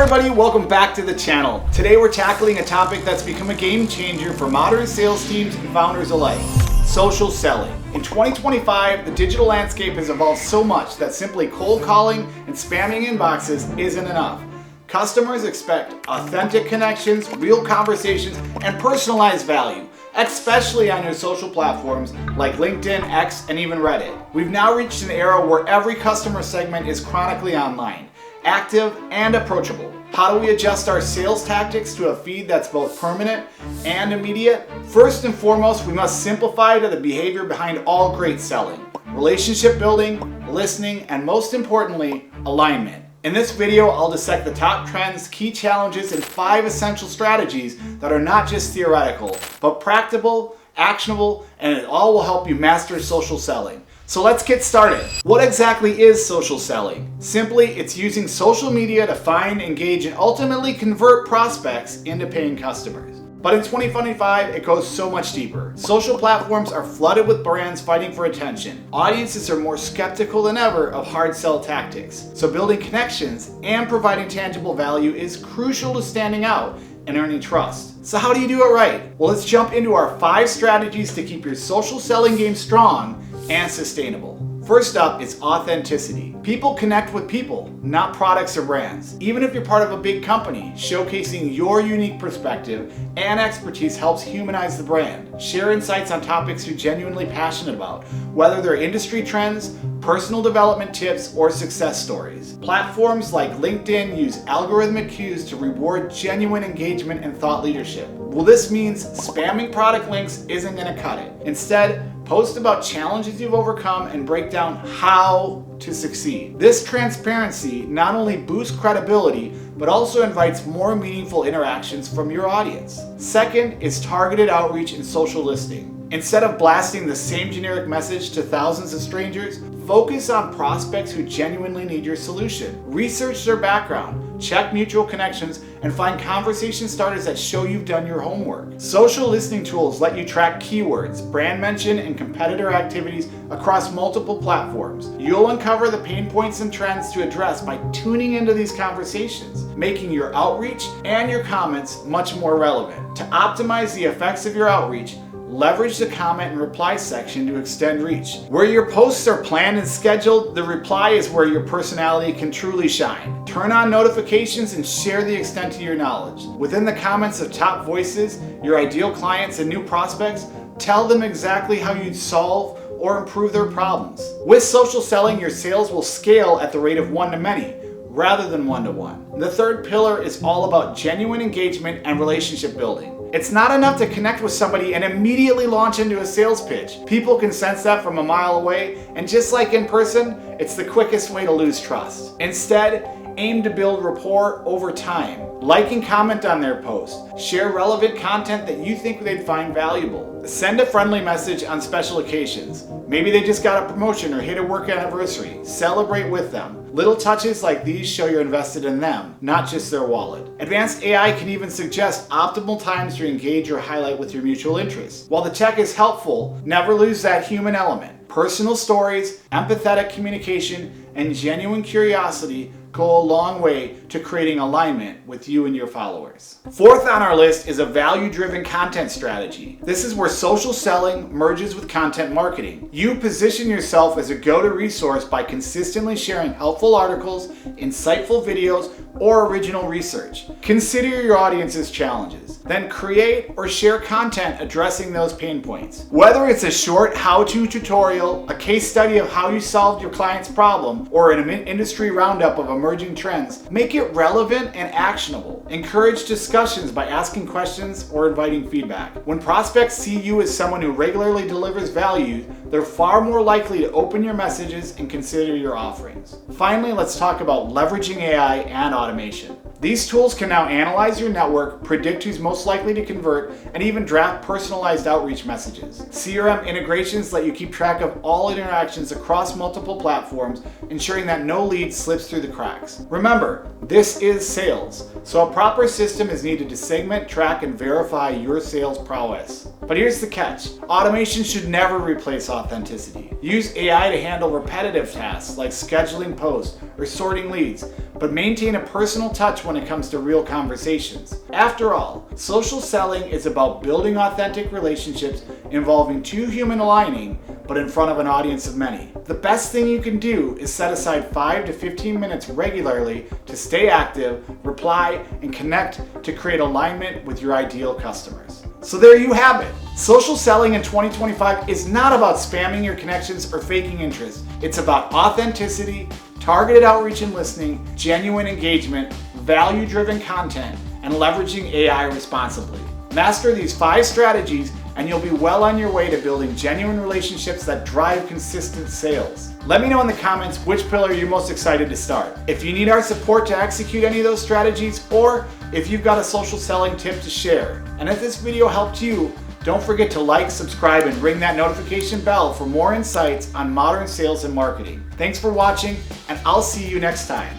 everybody, welcome back to the channel. Today we're tackling a topic that's become a game changer for modern sales teams and founders alike: social selling. In 2025, the digital landscape has evolved so much that simply cold calling and spamming inboxes isn't enough. Customers expect authentic connections, real conversations, and personalized value, especially on your social platforms like LinkedIn, X, and even Reddit. We've now reached an era where every customer segment is chronically online, active, and approachable. How do we adjust our sales tactics to a feed that's both permanent and immediate? First and foremost, we must simplify the behavior behind all great selling: relationship building, listening, and most importantly, alignment. In this video, I'll dissect the top trends, key challenges, and 5 essential strategies that are not just theoretical, but practical, actionable, and it all will help you master social selling. So let's get started. What exactly is social selling? Simply, it's using social media to find, engage, and ultimately convert prospects into paying customers. But in 2025, it goes so much deeper. Social platforms are flooded with brands fighting for attention. Audiences are more skeptical than ever of hard sell tactics. So building connections and providing tangible value is crucial to standing out and earning trust. So how do you do it right? Well, let's jump into our 5 strategies to keep your social selling game strong and sustainable. First up is authenticity. People connect with people, not products or brands. Even if you're part of a big company, showcasing your unique perspective and expertise helps humanize the brand. Share insights on topics you're genuinely passionate about, whether they're industry trends, personal development tips, or success stories. Platforms like LinkedIn use algorithmic cues to reward genuine engagement and thought leadership. Well, this means spamming product links isn't going to cut it. Instead, post about challenges you've overcome and break down how to succeed. This transparency not only boosts credibility, but also invites more meaningful interactions from your audience. Second is targeted outreach and social listening. Instead of blasting the same generic message to thousands of strangers, focus on prospects who genuinely need your solution. Research their background, check mutual connections, and find conversation starters that show you've done your homework. Social listening tools let you track keywords, brand mention, and competitor activities across multiple platforms. You'll uncover the pain points and trends to address by tuning into these conversations, making your outreach and your comments much more relevant. To optimize the effects of your outreach, leverage the comment and reply section to extend reach. Where your posts are planned and scheduled, the reply is where your personality can truly shine. Turn on notifications and share the extent of your knowledge. Within the comments of top voices, your ideal clients and new prospects, tell them exactly how you'd solve or improve their problems. With social selling, your sales will scale at the rate of 1 to many, rather than 1 to 1. The third pillar is all about genuine engagement and relationship building. It's not enough to connect with somebody and immediately launch into a sales pitch. People can sense that from a mile away, and just like in person, it's the quickest way to lose trust. Instead, aim to build rapport over time. Like and comment on their post. Share relevant content that you think they'd find valuable. Send a friendly message on special occasions. Maybe they just got a promotion or hit a work anniversary. Celebrate with them. Little touches like these show you're invested in them, not just their wallet. Advanced AI can even suggest optimal times to engage or highlight with your mutual interests. While the tech is helpful, never lose that human element. Personal stories, empathetic communication, and genuine curiosity go a long way to creating alignment with you and your followers. Fourth on our list is a value-driven content strategy. This is where social selling merges with content marketing. You position yourself as a go-to resource by consistently sharing helpful articles, insightful videos, or original research. Consider your audience's challenges. Then create or share content addressing those pain points. Whether it's a short how-to tutorial, a case study of how you solved your client's problem, or an industry roundup of emerging trends, make it relevant and actionable. Encourage discussions by asking questions or inviting feedback. When prospects see you as someone who regularly delivers value, they're far more likely to open your messages and consider your offerings. Finally, let's talk about leveraging AI and automation. These tools can now analyze your network, predict who's most likely to convert, and even draft personalized outreach messages. CRM integrations let you keep track of all interactions across multiple platforms, ensuring that no lead slips through the cracks. Remember, this is sales, so a proper system is needed to segment, track, and verify your sales prowess. But here's the catch. Automation should never replace authenticity. Use AI to handle repetitive tasks like scheduling posts or sorting leads, but maintain a personal touch when it comes to real conversations. After all, social selling is about building authentic relationships involving two humans aligning, but in front of an audience of many. The best thing you can do is set aside 5 to 15 minutes regularly to stay active, reply, and connect to create alignment with your ideal customers. So there you have it. Social selling in 2025 is not about spamming your connections or faking interest. It's about authenticity, targeted outreach and listening, genuine engagement, value-driven content, and leveraging AI responsibly. Master these 5 strategies and you'll be well on your way to building genuine relationships that drive consistent sales. Let me know in the comments which pillar you're most excited to start. If you need our support to execute any of those strategies, or if you've got a social selling tip to share. And if this video helped you, don't forget to like, subscribe, and ring that notification bell for more insights on modern sales and marketing. Thanks for watching, and I'll see you next time.